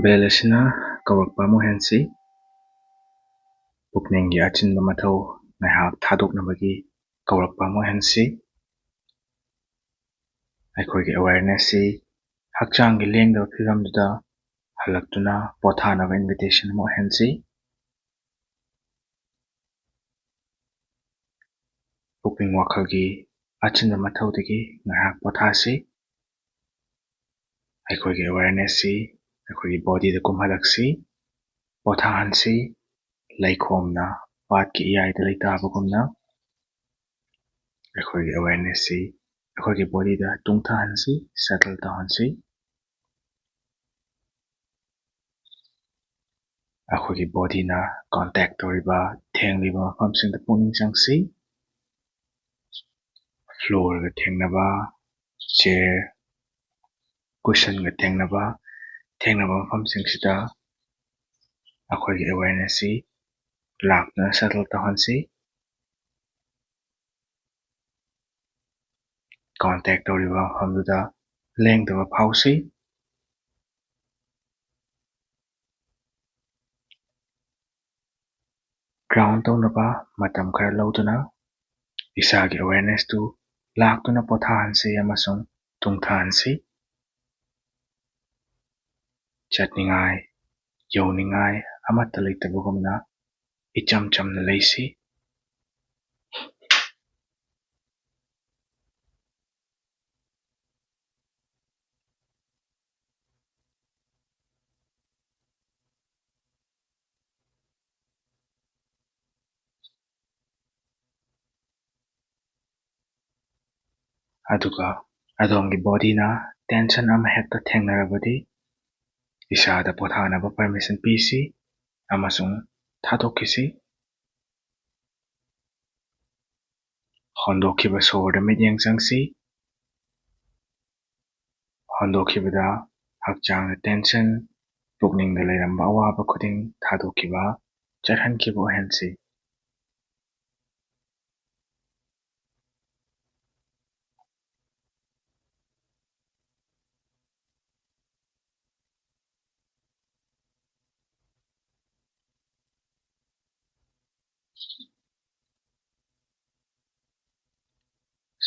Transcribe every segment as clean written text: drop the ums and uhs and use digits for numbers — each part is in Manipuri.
ꯕꯦꯜ ꯑꯁꯤꯅ ꯀꯧꯔꯛꯄ ꯑꯃꯨꯛꯍꯟꯁꯤ ꯄꯨꯛꯅꯤꯡꯒꯤ ꯑꯆꯤꯟꯕ ꯃꯊꯧ ꯉꯥꯏꯍꯥꯛ ꯊꯥꯗꯣꯛꯅꯕꯒꯤ ꯀꯧꯔꯛꯄ ꯑꯃꯨꯛꯍꯟꯁꯤ ꯑꯩꯈꯣꯏꯒꯤ ꯑꯦꯋꯦꯌꯔꯅꯦꯁꯁꯤ ꯍꯛꯆꯥꯡꯒꯤ ꯂꯦꯡꯗꯕ ꯐꯤꯚꯝꯗꯨꯗ ꯍꯜꯂꯛꯇꯨꯅ ꯄꯣꯊꯥꯅꯕ ꯏꯟꯚꯤꯇꯦꯁꯟ ꯑꯃ ꯑꯣꯏꯍꯟꯁꯤ ꯄꯨꯛꯅꯤꯡ ꯋꯥꯈꯜꯒꯤ ꯑꯆꯤꯟꯕ ꯃꯊꯧꯗꯒꯤ ꯉꯥꯏꯍꯥꯛ ꯄꯣꯊꯥꯁꯤ ꯑꯩꯈꯣꯏꯒꯤ ꯑꯦꯋꯦꯌꯔꯅꯦꯁꯁꯤ ꯑꯩꯈꯣꯏꯒꯤ ꯕꯣꯗꯤꯗ ꯀꯨꯝꯍꯜꯂꯛꯁꯤ ꯄꯣꯊꯥꯍꯟꯁꯤ ꯂꯩꯈꯣꯝꯅ ꯄꯥꯠꯀꯤ ꯏꯌꯥꯏꯗ ꯂꯩꯇꯥꯕꯒꯨꯝꯅ ꯑꯩꯈꯣꯏꯒꯤ ꯑꯦꯋꯦꯌꯔꯅꯦꯁꯁꯤ ꯑꯩꯈꯣꯏꯒꯤ ꯕꯣꯗꯤꯗ ꯇꯨꯡꯊꯍꯟꯁꯤ ꯁꯦꯇꯜ ꯇꯧꯍꯟꯁꯤ ꯑꯩꯈꯣꯏꯒꯤ ꯕꯣꯗꯤꯅ ꯀꯣꯟꯇꯦꯛ ꯇꯧꯔꯤꯕ ꯊꯦꯡꯂꯤꯕ ꯃꯐꯝꯁꯤꯡꯗ ꯄꯨꯛꯅꯤꯡ ꯆꯪꯁꯤ ꯐ꯭ꯂꯣꯔꯒ ꯊꯦꯡꯅꯕ ꯆꯦꯌꯔ ꯀꯨꯁꯟꯒ ꯊꯦꯡꯅꯕ ꯃꯐꯝꯁꯤꯡꯁꯤꯗ ꯑꯩꯈꯣꯏꯒꯤ ꯑꯦꯋꯦꯌꯔꯅꯦꯁꯁꯤ ꯂꯥꯛꯇꯨꯅ ꯁꯦꯇꯜ ꯇꯧꯍꯟꯁꯤ ꯀꯣꯟꯇꯦꯛ ꯇꯧꯔꯤꯕ ꯃꯐꯝꯗꯨꯗ ꯂꯦꯡꯗꯕ ꯐꯥꯎꯁꯤ ꯒ꯭ꯔꯥꯎꯟ ꯇꯧꯅꯕ ꯃꯇꯝ ꯈꯔ ꯂꯧꯗꯨꯅ ꯏꯁꯥꯒꯤ ꯑꯦꯋꯦꯌꯔꯅꯦꯁꯇꯨ ꯂꯥꯛꯇꯨꯅ ꯄꯣꯊꯥꯍꯟꯁꯤ ꯑꯃꯁꯨꯡ ꯇꯨꯡꯊꯍꯟꯁꯤ ꯆꯠꯅꯤꯡꯉꯥꯏ ꯌꯧꯅꯤꯡꯉꯥꯏ ꯑꯃꯠꯇ ꯂꯩꯇꯕꯒꯨꯝꯅ ꯏꯆꯝ ꯆꯝꯅ ꯂꯩꯁꯤ ꯑꯗꯨꯒ ꯑꯗꯣꯝꯒꯤ ꯕꯣꯗꯤꯅ ꯇꯦꯟꯁꯟ ꯑꯃꯍꯦꯛꯇ ꯊꯦꯡꯅꯔꯕꯗꯤ ꯏꯁꯥꯗ ꯄꯣꯊꯥꯅꯕ ꯄꯔꯃꯤꯁꯟ ꯄꯤꯁꯤ ꯑꯃꯁꯨꯡ ꯊꯥꯗꯣꯛꯈꯤꯁꯤ ꯍꯣꯟꯗꯣꯛꯈꯤꯕ ꯁꯣꯔꯗ ꯃꯤꯠꯌꯦꯡ ꯆꯪꯁꯤ ꯍꯣꯟꯗꯣꯛꯈꯤꯕꯗ ꯍꯛꯆꯥꯡꯗ ꯇꯦꯟꯁꯟ ꯄꯨꯛꯅꯤꯡꯗ ꯂꯩꯔꯝꯕ ꯑꯋꯥꯕ ꯈꯨꯗꯤꯡ ꯊꯥꯗꯣꯛꯈꯤꯕ ꯆꯠꯍꯟꯈꯤꯕ ꯑꯣꯏꯍꯟꯁꯤ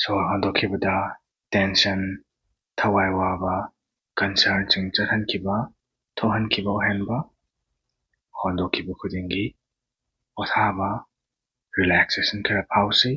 ꯁꯣꯔ ꯍꯣꯟꯗꯣꯛꯈꯤꯕꯗ ꯇꯦꯟꯁꯟ ꯊꯋꯥꯏ ꯋꯥꯕ ꯀꯟꯁꯔꯟꯁꯤꯡ ꯆꯠꯍꯟꯈꯤꯕ ꯊꯣꯛꯍꯟꯈꯤꯕ ꯑꯣꯏꯍꯟꯕ ꯍꯣꯟꯗꯣꯛꯈꯤꯕ ꯈꯨꯗꯤꯡꯒꯤ ꯄꯣꯊꯥꯕ ꯔꯤꯂꯦꯛꯁꯦꯁꯟ ꯈꯔ ꯐꯥꯎꯁꯤ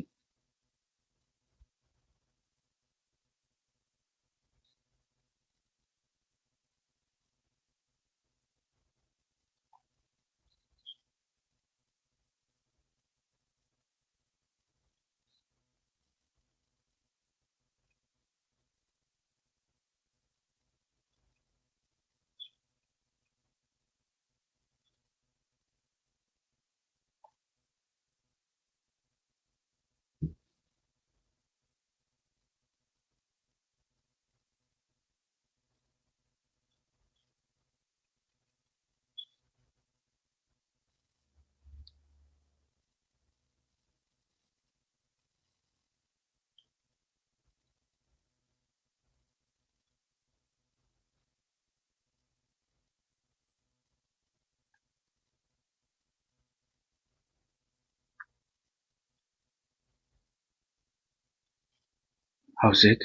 ꯍꯧꯖꯤꯛ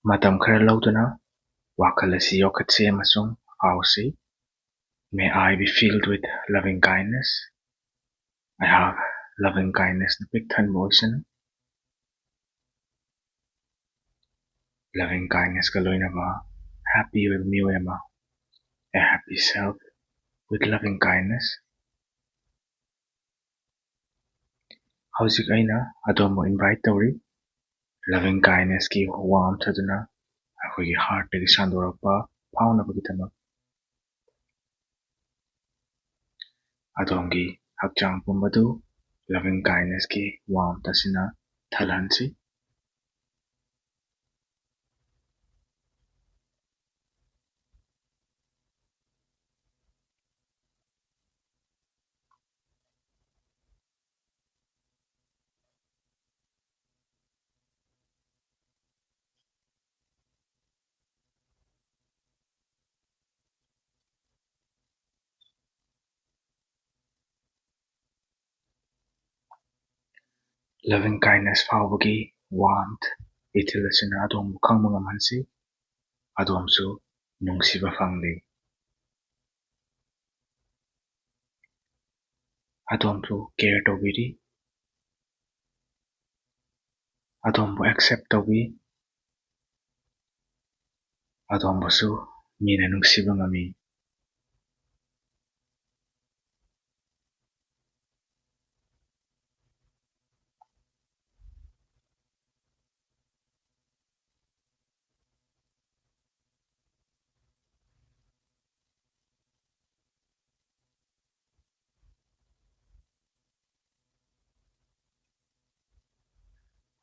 ꯃꯇꯝ ꯈꯔ ꯂꯧꯗꯨꯅ ꯋꯥꯈꯜ ꯑꯁꯤ ꯌꯣꯛꯈꯠꯁꯤ ꯑꯃꯁꯨꯡ ꯍꯥꯎꯁꯤ May I be filled with loving kindness. ꯑꯩꯍꯥꯛ loving kindnessꯅ ꯄꯤꯛ ꯊꯟꯕ ꯑꯣꯏꯁꯅꯨ loving kindnessꯀ ꯂꯣꯏꯅꯕ happy ꯑꯣꯏꯕ ꯃꯤꯑꯣꯏ ꯑꯃ a happy self with loving kindness. ꯍꯧꯖꯤꯛ ꯑꯩꯅ ꯑꯗꯣꯝꯕꯨ ꯏꯟꯚꯥꯏꯠ ꯇꯧꯔꯤ loving kindnessꯀꯤ ꯋꯥꯝꯊ ꯑꯗꯨꯅ ꯑꯩꯈꯣꯏꯒꯤ ꯍꯥꯔꯠꯇꯒꯤ ꯁꯟꯗꯣꯔꯛꯄ ꯐꯥꯎꯅꯕꯒꯤꯗꯃꯛ ꯑꯗꯣꯝꯒꯤ ꯍꯛꯆꯥꯡ ꯄꯨꯝꯕꯗꯨ loving kindnessꯀꯤ ꯋꯥꯝꯊ ꯑꯁꯤꯅ ꯊꯜꯍꯟꯁꯤ Loving kindness ꯐꯥꯎꯕꯒꯤ warmth ꯏꯊꯤꯜ ꯑꯁꯤꯅ ꯑꯗꯣꯝꯕꯨ ꯈꯪꯕ ꯉꯝꯍꯟꯁꯤ, ꯑꯗꯣꯝꯁꯨ ꯅꯨꯡꯁꯤꯕ ꯐꯪꯂꯤ꯫ ꯑꯗꯣꯝꯕꯨ ꯀꯦꯌꯔ ꯇꯧꯕꯤꯔꯤ, ꯑꯗꯣꯝꯕꯨ ꯑꯦꯛꯁꯦꯞ ꯇꯧꯕꯤ, ꯑꯗꯣꯝꯕꯨꯁꯨ ꯃꯤꯅ ꯅꯨꯡꯁꯤꯕ ꯉꯝꯃꯤ꯫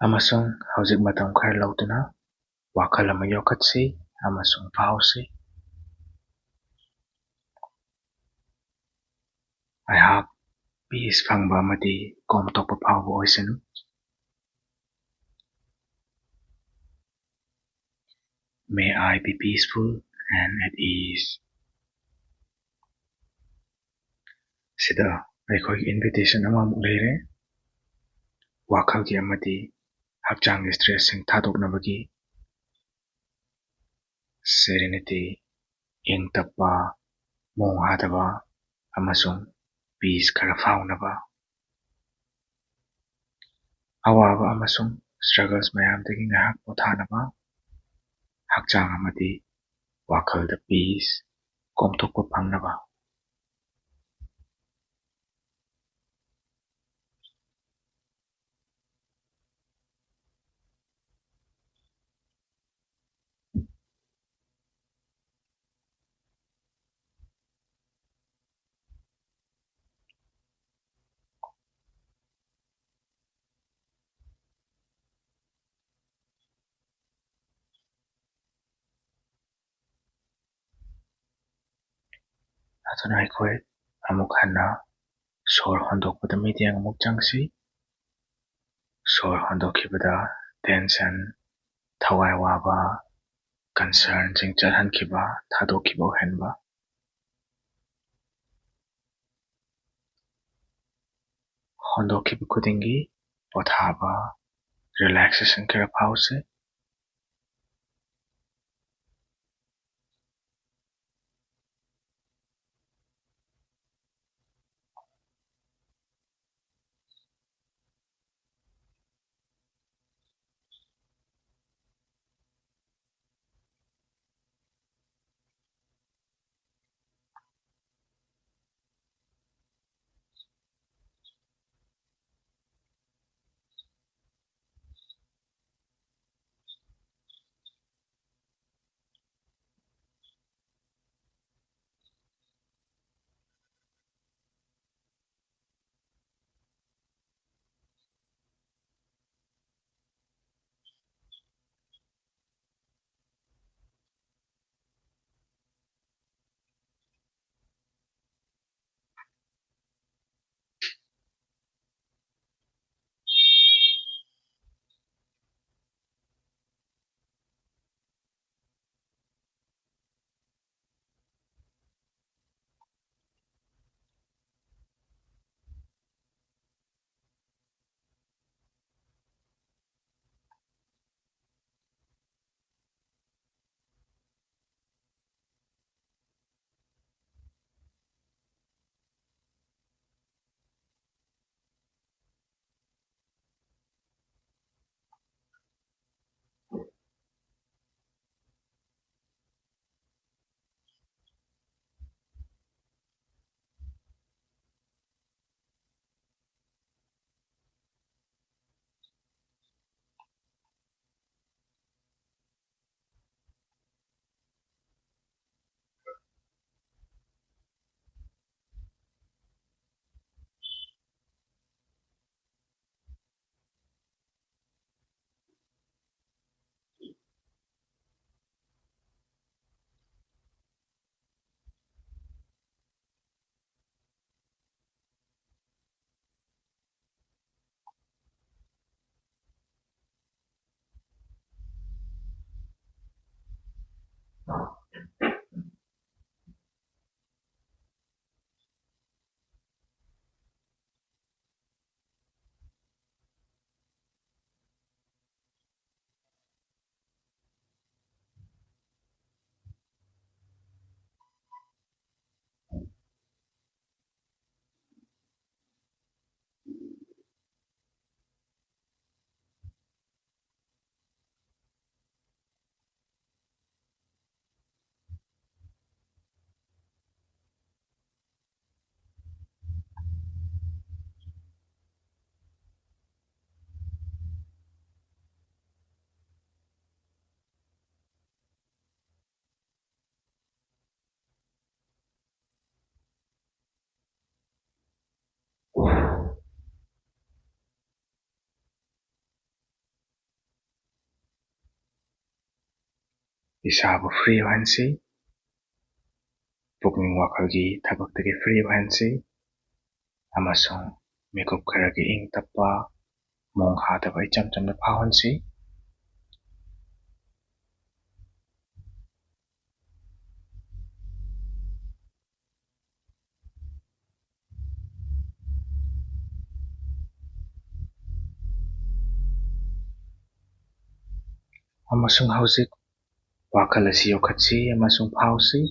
ꯑꯃꯁꯨꯡ ꯍꯧꯖꯤꯛ ꯃꯇꯝ ꯈꯔ ꯂꯧꯗꯨꯅ ꯋꯥꯈꯜ ꯑꯃ ꯌꯣꯛꯈꯠꯁꯤ ꯑꯃꯁꯨꯡ ꯐꯥꯎꯁꯤ꯫ ꯑꯩꯍꯥꯛ ꯄꯤꯁ ꯐꯪꯕ ꯑꯃꯗꯤ ꯀꯣꯝꯊꯣꯛꯄ ꯐꯥꯎꯕ ꯑꯣꯏꯁꯅꯨ꯫ May I be peaceful and at ease. ꯁꯤꯗ ꯑꯩꯈꯣꯏꯒꯤ ꯏꯟꯚꯤꯇꯦꯁꯟ ꯑꯃꯃꯨꯛ ꯂꯩꯔꯦ꯫ ꯋꯥꯈꯜꯒꯤ ꯑꯃꯗꯤ ꯍꯛꯆꯥꯡꯒꯤ ꯁ꯭ꯇ꯭ꯔꯦꯁꯁꯤꯡ ꯊꯥꯗꯣꯛꯅꯕꯒꯤ ꯁꯦꯔꯦꯅꯤꯇꯤ, ꯏꯪ ꯇꯞꯄ, ꯃꯣꯡ ꯍꯥꯗꯕ ꯑꯃꯁꯨꯡ ꯄꯤꯁ ꯈꯔ ꯐꯥꯎꯅꯕ꯫ ꯑꯋꯥꯕ ꯑꯃꯁꯨꯡ ꯁ꯭ꯇ꯭ꯔꯒꯜꯁ ꯃꯌꯥꯝꯗꯒꯤ ꯉꯥꯏꯍꯥꯛ ꯄꯣꯊꯥꯅꯕ, ꯍꯛꯆꯥꯡ ꯑꯃꯗꯤ ꯋꯥꯈꯜꯗ ꯄꯤꯁ, ꯀꯣꯝꯊꯣꯛꯄ ꯐꯪꯅꯕ꯫ ꯑꯗꯨꯅ ꯑꯩꯈꯣꯏ ꯑꯃꯨꯛ ꯍꯟꯅ ꯁꯣꯔ ꯍꯣꯟꯗꯣꯛꯄꯗ ꯃꯤꯠꯌꯦꯡ ꯑꯃꯨꯛ ꯆꯪꯁꯤ꯫ ꯁꯣꯔ ꯍꯣꯟꯗꯣꯛꯈꯤꯕꯗ ꯇꯦꯟꯁꯟ, ꯊꯋꯥꯏ ꯋꯥꯕ, ꯀꯟꯁꯔꯟꯁꯤꯡ ꯆꯠꯍꯟꯈꯤꯕ, ꯊꯥꯗꯣꯛꯈꯤꯕ ꯑꯣꯏꯍꯟꯕ꯫ ꯍꯣꯟꯗꯣꯛꯈꯤꯕ ꯈꯨꯗꯤꯡꯒꯤ ꯄꯣꯊꯥꯕ, ꯔꯤꯂꯦꯛꯁꯦꯁꯟ ꯈꯔ ꯐꯥꯎꯁꯤ꯫ ꯏꯁꯥꯕꯨ ꯐ꯭ꯔꯤ ꯑꯣꯏꯍꯟꯁꯤ, ꯄꯨꯛꯅꯤꯡ ꯋꯥꯈꯜꯒꯤ ꯊꯕꯛꯇꯒꯤ ꯐ꯭ꯔꯤ ꯑꯣꯏꯍꯟꯁꯤ, ꯑꯃꯁꯨꯡ ꯃꯤꯀꯨꯞ ꯈꯔꯒꯤ ꯏꯪ ꯇꯞꯄ ꯃꯣꯡ ꯍꯥꯗꯕ ꯏꯆꯝ ꯆꯝꯅ ꯐꯥꯎꯍꯟꯁꯤ꯫ ꯑꯃꯁꯨꯡ ꯍꯧꯖꯤꯛ ꯋꯥꯈꯜ ꯑꯁꯤ ꯌꯣꯛꯈꯠꯁꯤ ꯑꯃꯁꯨꯡ ꯐꯥꯎꯁꯤ꯫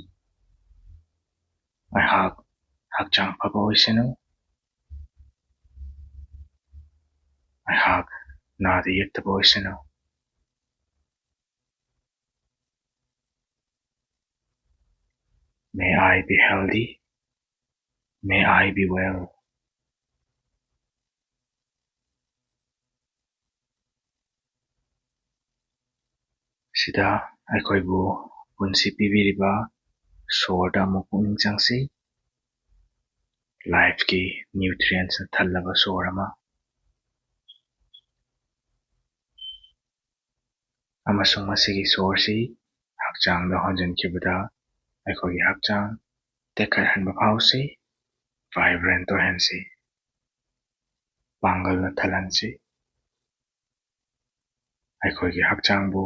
ꯑꯩꯍꯥꯛ ꯍꯛꯆꯥꯡ ꯐꯕ ꯑꯣꯏꯁꯅꯨ, ꯑꯩꯍꯥꯛ ꯅꯥꯗ ꯌꯦꯛꯇꯕ ꯑꯣꯏꯁꯅꯨ, may I be healthy, may I be well. ꯁꯤꯗ ꯑꯩꯈꯣꯏꯕꯨ ꯄꯨꯟꯁꯤ ꯄꯤꯕꯤꯔꯤꯕ ꯁꯣꯔꯗ ꯑꯃꯨꯛ ꯄꯨꯛꯅꯤꯡ ꯆꯪꯁꯤ, ꯂꯥꯏꯐꯀꯤ ꯅ꯭ꯌꯨꯇ꯭ꯔꯤꯌꯦꯟꯁꯅ ꯊꯜꯂꯕ ꯁꯣꯔ ꯑꯃ, ꯑꯃꯁꯨꯡ ꯃꯁꯤꯒꯤ ꯁꯣꯔꯁꯤ ꯍꯛꯆꯥꯡꯗ ꯍꯣꯟꯖꯤꯟꯈꯤꯕꯗ ꯑꯩꯈꯣꯏꯒꯤ ꯍꯛꯆꯥꯡ ꯇꯦꯛꯈꯠꯍꯟꯕ ꯐꯥꯎꯁꯤ, ꯚꯥꯏꯕ꯭ꯔꯦꯟꯠ ꯑꯣꯏꯍꯟꯁꯤ, ꯄꯥꯡꯒꯜꯅ ꯊꯜꯍꯟꯁꯤ, ꯑꯩꯈꯣꯏꯒꯤ ꯍꯛꯆꯥꯡꯕꯨ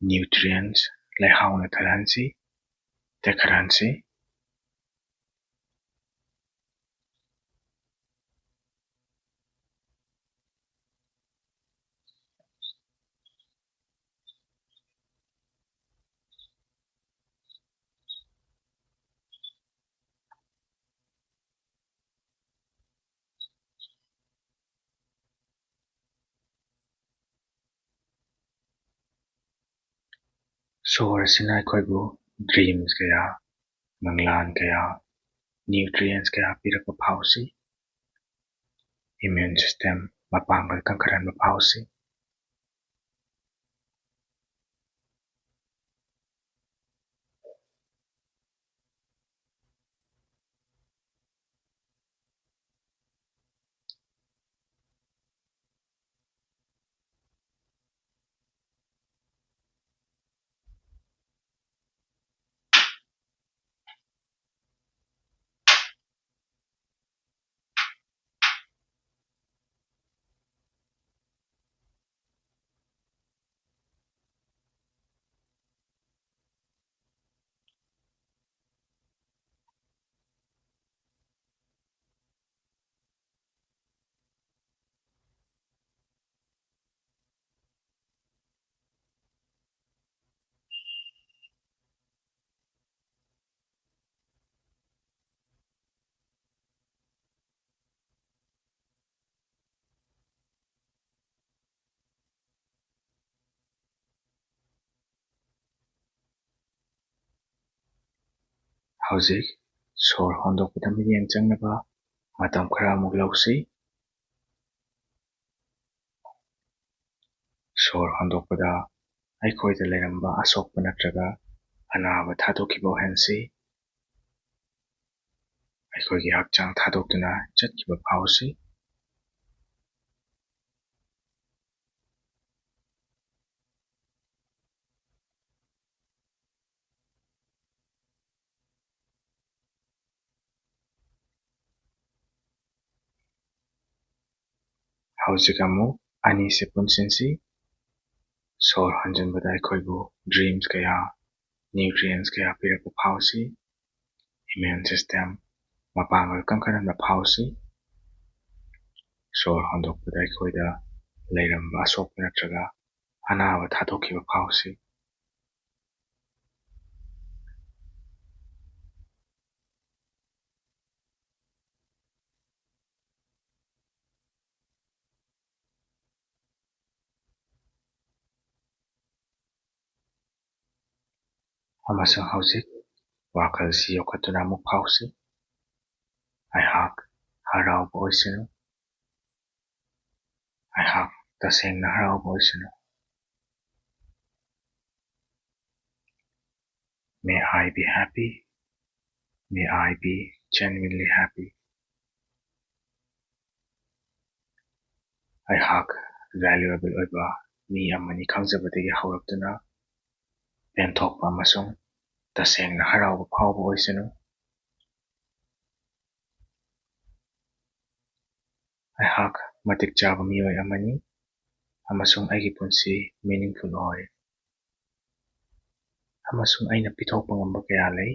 ꯅ꯭ꯌꯨꯇ꯭ꯔꯤꯌꯦꯟꯁ ꯂꯩꯍꯥꯎꯅ ꯊꯜꯍꯟꯁꯤ, ꯇꯦꯛꯈꯠꯍꯟꯁꯤ꯫ ꯁꯣꯔ ꯑꯁꯤꯅ ꯑꯩꯈꯣꯏꯕꯨ ꯗ꯭ꯔꯤꯝꯁ ꯀꯌꯥ, ꯃꯪꯂꯥꯟ ꯀꯌꯥ, ꯅ꯭ꯌꯨꯇ꯭ꯔꯤꯌꯦꯟꯁ ꯀꯌꯥ ꯄꯤꯔꯛꯄ ꯐꯥꯎꯁꯤ, ꯏꯝꯃ꯭ꯌꯨꯟ ꯁꯤꯁꯇꯦꯝ ꯃꯄꯥꯡꯒꯜ ꯀꯟꯈꯠꯍꯟꯕ ꯐꯥꯎꯁꯤ, ꯍꯧꯖꯤꯛ ꯁꯣꯔ ꯍꯣꯟꯗꯣꯛꯄꯗ ꯃꯤꯠꯌꯦꯡ ꯆꯪꯅꯕ ꯃꯇꯝ ꯈꯔ ꯑꯃꯨꯛ ꯂꯧꯁꯤ꯫ ꯁꯣꯔ ꯍꯣꯟꯗꯣꯛꯄꯗ ꯑꯩꯈꯣꯏꯗ ꯂꯩꯔꯝꯕ ꯑꯁꯣꯛꯄ ꯅꯠꯇ꯭ꯔꯒ ꯑꯅꯥꯕ ꯊꯥꯗꯣꯛꯈꯤꯕ ꯑꯣꯏꯍꯟꯁꯤ, ꯑꯩꯈꯣꯏꯒꯤ ꯍꯛꯆꯥꯡ ꯊꯥꯗꯣꯛꯇꯨꯅ ꯆꯠꯈꯤꯕ ꯐꯥꯎꯁꯤ꯫ ꯍꯧꯖꯤꯛ ꯑꯃꯨꯛ ꯑꯅꯤꯁꯤ ꯄꯨꯟꯁꯤꯟꯁꯤ꯫ ꯁꯣꯔ ꯍꯣꯟꯖꯤꯟꯕꯗ ꯑꯩꯈꯣꯏꯕꯨ ꯗ꯭ꯔꯤꯝꯁ ꯀꯌꯥ, ꯅ꯭ꯌꯨꯇ꯭ꯔꯤꯌꯦꯟꯁ ꯀꯌꯥ ꯄꯤꯔꯛꯄ ꯐꯥꯎꯁꯤ, ꯏꯝꯃ꯭ꯌꯨꯟ ꯁꯤꯁꯇꯦꯝ ꯃꯄꯥꯡꯒꯜ ꯀꯟꯈꯠꯍꯟꯕ ꯐꯥꯎꯁꯤ꯫ ꯁꯣꯔ ꯍꯣꯟꯗꯣꯛꯄꯗ ꯑꯩꯈꯣꯏꯗ ꯂꯩꯔꯝꯕ ꯑꯁꯣꯛꯄ ꯅꯠꯇ꯭ꯔꯒ ꯑꯅꯥꯕ ꯊꯥꯗꯣꯛꯈꯤꯕ ꯐꯥꯎꯁꯤ꯫ ꯑꯃꯁꯨꯡ ꯍꯧꯖꯤꯛ ꯋꯥꯈꯜꯁꯤ ꯌꯣꯛꯈꯠꯇꯨꯅ ꯑꯃꯨꯛ ꯐꯥꯎꯁꯤ꯫ ꯑꯩꯍꯥꯛ ꯍꯔꯥꯎꯕ ꯑꯣꯏꯁꯅꯨ, ꯑꯩꯍꯥꯛ ꯇꯁꯦꯡꯅ ꯍꯔꯥꯎꯕ ꯑꯣꯏꯁꯅꯨ, may I be happy, may I be genuinely happy. ꯑꯩꯍꯥꯛ ꯚꯦꯂꯨꯑꯦꯕꯜ ꯑꯣꯏꯕ ꯃꯤ ꯑꯃꯅꯤ ꯈꯪꯖꯕꯗꯒꯤ ꯍꯧꯔꯛꯇꯨꯅ ꯄꯦꯟꯊꯣꯛꯄ ꯑꯃꯁꯨꯡ ꯇꯁꯦꯡꯅ ꯍꯔꯥꯎꯕ ꯐꯥꯎꯕ ꯑꯣꯏꯁꯅꯨ꯫ ꯑꯩꯍꯥꯛ ꯃꯇꯤꯛ ꯆꯥꯕ ꯃꯤꯑꯣꯏ ꯑꯃꯅꯤ ꯑꯃꯁꯨꯡ ꯑꯩꯒꯤ ꯄꯨꯟꯁꯤ ꯃꯤꯅꯤꯡꯐꯨꯜ ꯑꯣꯏ ꯑꯃꯁꯨꯡ ꯑꯩꯅ ꯄꯤꯊꯣꯛꯄ ꯉꯝꯕ ꯀꯌꯥ ꯂꯩ꯫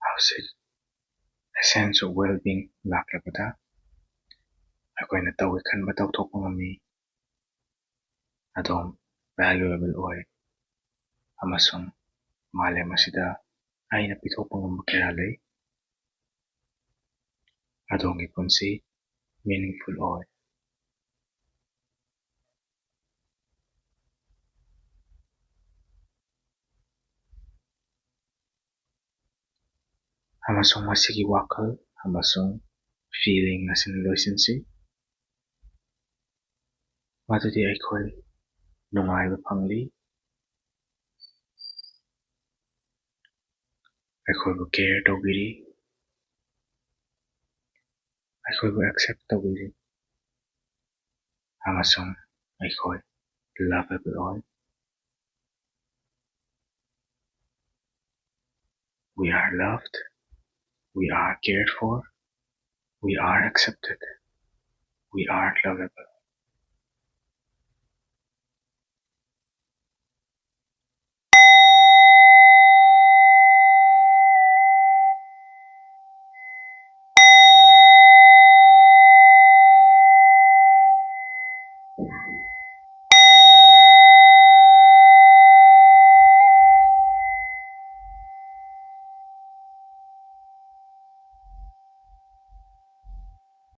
ꯍꯧꯖꯤꯛ ꯑꯦꯁꯦꯟꯁ ꯑꯣꯐ ꯋꯦꯜꯕꯤꯡ ꯂꯥꯛꯂꯕꯗ ꯑꯩꯈꯣꯏꯅ ꯇꯧꯒꯦ ꯈꯟꯕ ꯇꯧꯊꯣꯛꯄ ꯉꯝꯃꯤ꯫ ꯑꯗꯣꯝ ꯚꯦꯂꯨꯑꯦꯕꯜ ꯑꯣꯏ ꯑꯃꯁꯨꯡ ꯃꯥꯂꯦꯝ ꯑꯁꯤꯗ ꯑꯩꯅ ꯄꯤꯊꯣꯛꯄ ꯉꯝꯕ ꯀꯌꯥ ꯂꯩ꯫ ꯑꯗꯣꯝꯒꯤ ꯄꯨꯟꯁꯤ ꯃꯤꯅꯤꯡꯐꯨꯜ ꯑꯣꯏ꯫ ꯑꯃꯁꯨꯡ ꯃꯁꯤꯒꯤ ꯋꯥꯈꯜ ꯑꯃꯁꯨꯡ ꯐꯤꯂꯤꯡ ꯑꯁꯤꯅ ꯂꯣꯏꯁꯤꯟꯁꯤ ꯃꯗꯨꯗꯤ ꯑꯩꯈꯣꯏ ꯅꯨꯡꯉꯥꯏꯕ ꯐꯪꯂꯤ, ꯑꯩꯈꯣꯏꯕꯨ ꯀꯦꯌꯔ ꯇꯧꯕꯤꯔꯤ, ꯑꯩꯈꯣꯏꯕꯨ ꯑꯦꯛꯁꯦꯞ ꯇꯧꯕꯤꯔꯤ ꯑꯃꯁꯨꯡ ꯑꯩꯈꯣꯏ ꯂꯚꯦꯕꯜ ꯑꯣꯏ꯫ We are loved, we are cared for, we are accepted, we are lovable.